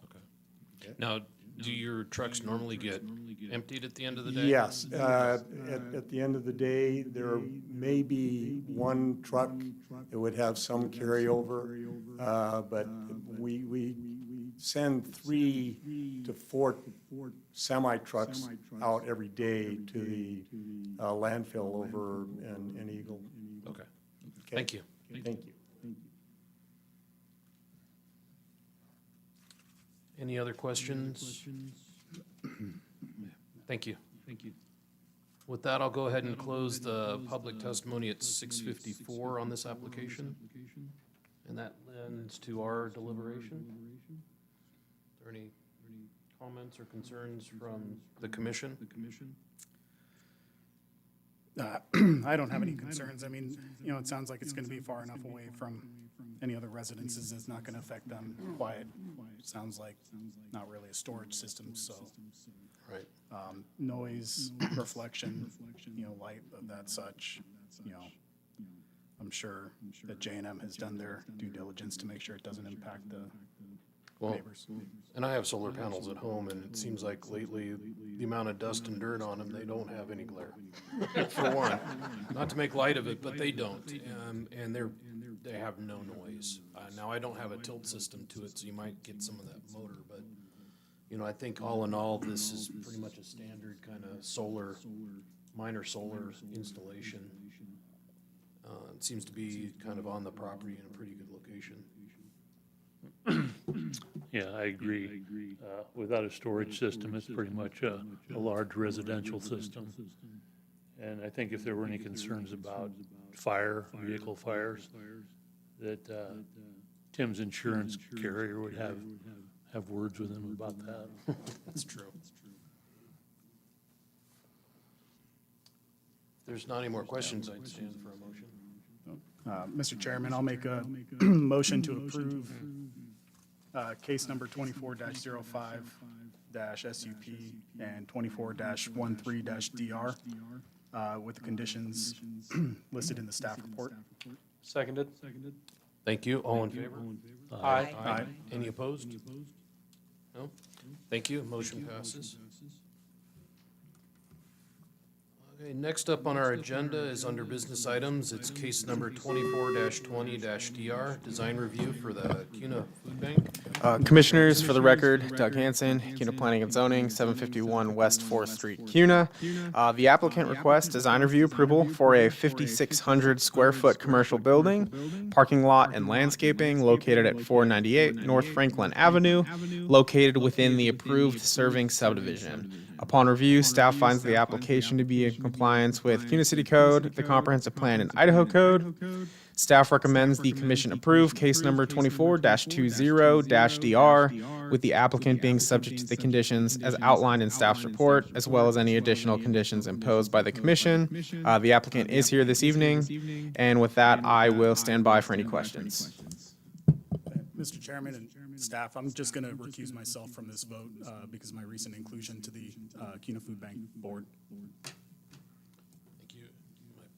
Okay. Now, do your trucks normally get emptied at the end of the day? Yes. At the end of the day, there may be one truck that would have some carryover, but we send 3 to 4 semi-trucks out every day to the landfill over in Eagle. Okay. Thank you. Thank you. Any other questions? Thank you. With that, I'll go ahead and close the public testimony at 6:54 on this application. And that ends to our deliberation. Are there any comments or concerns from the commission? I don't have any concerns. I mean, you know, it sounds like it's gonna be far enough away from any other residences. It's not gonna affect them. Quiet, sounds like not really a storage system, so. Right. Noise, reflection, you know, light of that such, you know. I'm sure that J&M has done their due diligence to make sure it doesn't impact the Well, neighbors. and I have solar panels at home, and it seems like lately, the amount of dust and dirt on them, they don't have any glare, for one. Not to make light of it, but they don't, and they have no noise. Now, I don't have a tilt system to it, so you might get some of that motor, but, you know, I think all in all, this is pretty much a standard kind of minor solar installation. It seems to be kind of on the property in a pretty good location. Yeah, I agree. Without a storage system, it's pretty much a large residential system. And I think if there were any concerns about vehicle fires, that Tim's insurance carrier would have words with him about that. That's true. If there's not any more questions, I'd stand for a motion. Mr. Chairman, I'll make a motion to approve case number 24-05-SUP and 24-13-DR with the conditions listed in the staff report. Seconded? Thank you. All in favor? Aye. Aye. Any opposed? No? Thank you. Motion passes. Okay, next up on our agenda is under business items. It's case number 24-20-DR, design review for the CUNA Food Bank. Commissioners, for the record, Doug Hansen, CUNA Planning and Zoning, 751 West 4th Street, CUNA. The applicant requests design review approval for a 5,600 square foot commercial building, parking lot, and landscaping located at 498 North Franklin Avenue, located within the approved serving subdivision. Upon review, staff finds the application to be in compliance with CUNA City Code, the Comprehensive Plan, and Idaho Code. Staff recommends the commission approve case number 24-20-DR, with the applicant being subject to the conditions as outlined in staff's report, as well as any additional conditions imposed by the commission. The applicant is here this evening, and with that, I will stand by for any questions. Mr. Chairman and staff, I'm just going to recuse myself from this vote because of my recent inclusion to the CUNA Food Bank Board. Thank you. Might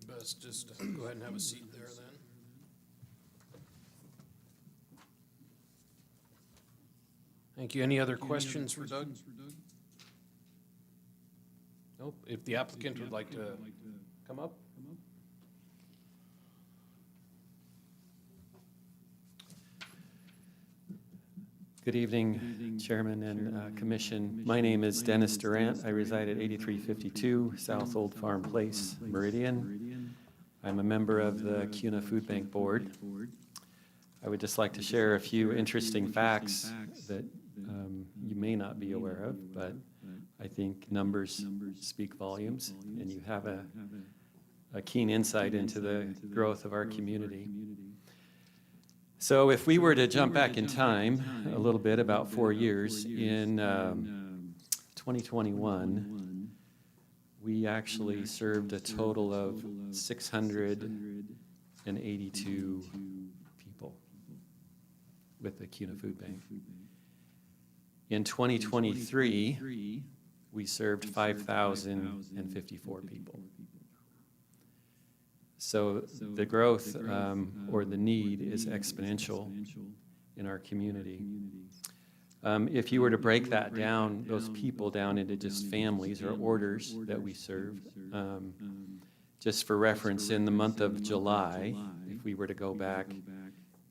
be best just to go ahead and have a seat there then. Thank you. Any other questions for Doug? Nope. If the applicant would like to come up? Good evening, Chairman and Commission. My name is Dennis Durant. I reside at 8352 South Old Farm Place, Meridian. I'm a member of the CUNA Food Bank Board. I would just like to share a few interesting facts that you may not be aware of, but I think numbers speak volumes, and you have a keen insight into the growth of our community. So if we were to jump back in time a little bit, about 4 years, in 2021, we actually served a total of 682 people with the CUNA Food Bank. In 2023, we served 5,054 people. So the growth or the need is exponential in our community. If you were to break that down, those people down into just families or orders that we served, just for reference, in the month of July, if we were to go back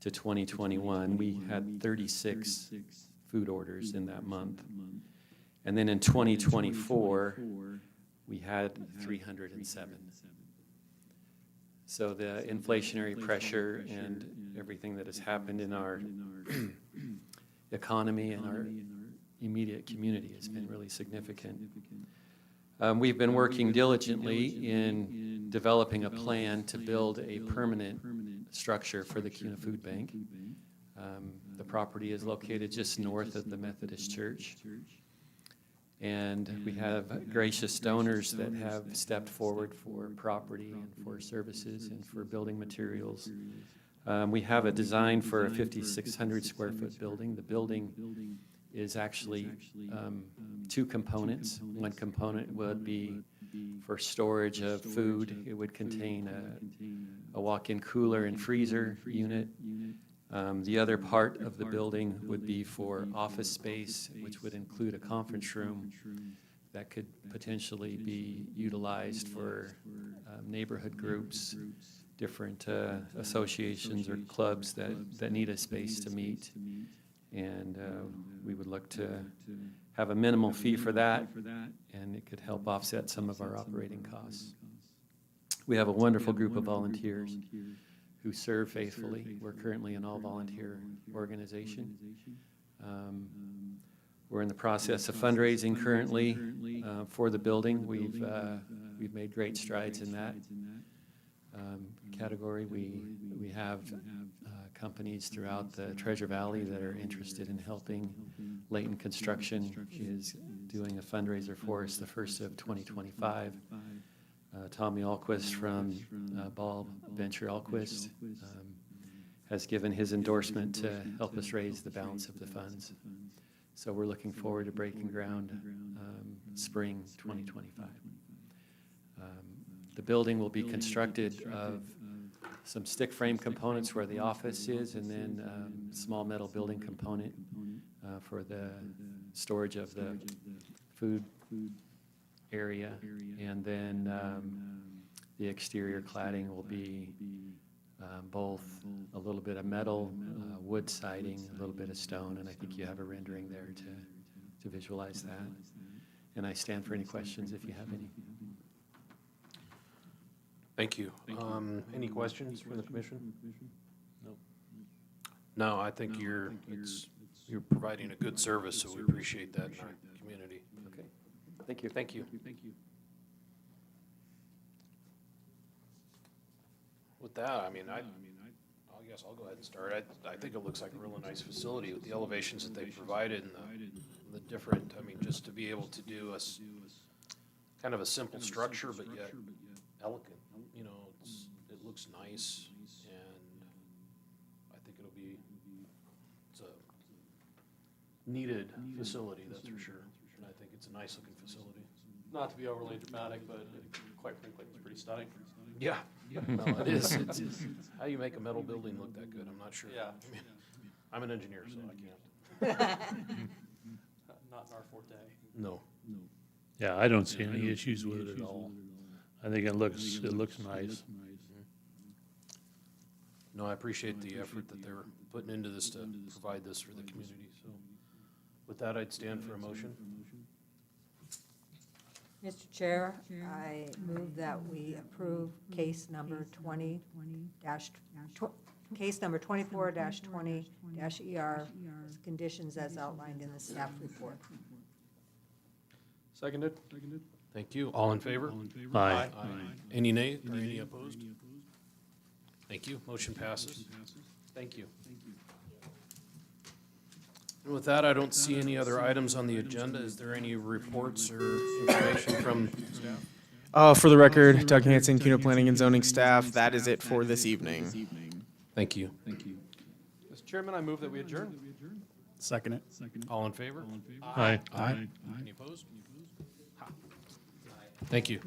to 2021, we had 36 food orders in that month. And then in 2024, we had 307. So the inflationary pressure and everything that has happened in our economy and our immediate community has been really significant. We've been working diligently in developing a plan to build a permanent structure for the CUNA Food Bank. The property is located just north of the Methodist Church. And we have gracious donors that have stepped forward for property and for services and for building materials. We have a design for a 5,600 square foot building. The building is actually two components. One component would be for storage of food. It would contain a walk-in cooler and freezer unit. The other part of the building would be for office space, which would include a conference room that could potentially be utilized for neighborhood groups, different associations or clubs that need a space to meet. And we would look to have a minimal fee for that, and it could help offset some of our operating costs. We have a wonderful group of volunteers who serve faithfully. We're currently an all-volunteer organization. We're in the process of fundraising currently for the building. We've made great strides in that category. We have companies throughout the Treasure Valley that are interested in helping. Leighton Construction is doing a fundraiser for us, the first of 2025. Tommy Alquist from Ball Venture Alquist has given his endorsement to help us raise the balance of the funds. So we're looking forward to breaking ground spring 2025. The building will be constructed of some stick frame components where the office is, and then small metal building component for the storage of the food area. And then the exterior cladding will be both a little bit of metal, wood siding, a little bit of stone, and I think you have a rendering there to visualize that. And I stand for any questions if you have any. Thank you. Any questions from the commission? No. No, I think you're providing a good service, so we appreciate that in our community. Okay. Thank you. Thank you. With that, I guess I'll go ahead and start. I think it looks like a really nice facility with the elevations that they provided and the different, just to be able to do kind of a simple structure, but yet elegant. It looks nice, and I think it's a needed facility, that's for sure. And I think it's a nice looking facility. Not to be overly dramatic, but quite frankly, it's pretty stunning. Yeah, no, it is. It's how you make a metal building look that good, I'm not sure. Yeah. I'm an engineer, so I can't. Not in our forte. No. Yeah, I don't see any issues with it at all. I think it looks nice. No, I appreciate the effort that they're putting into this to provide this for the community, so. With that, I'd stand for a motion. Mr. Chair, I move that we approve case number 24-20-ER with conditions as outlined in the staff report. Seconded? Thank you. All in favor? Aye. Any nay or any opposed? Thank you. Motion passes. Thank you. And with that, I don't see any other items on the agenda. Is there any reports or information from staff? For the record, Doug Hanson, CUNA Planning and Zoning staff, that is it for this evening. Thank you. Mr. Chairman, I move that we adjourn. Second it. All in favor? Aye. Any opposed? Thank you.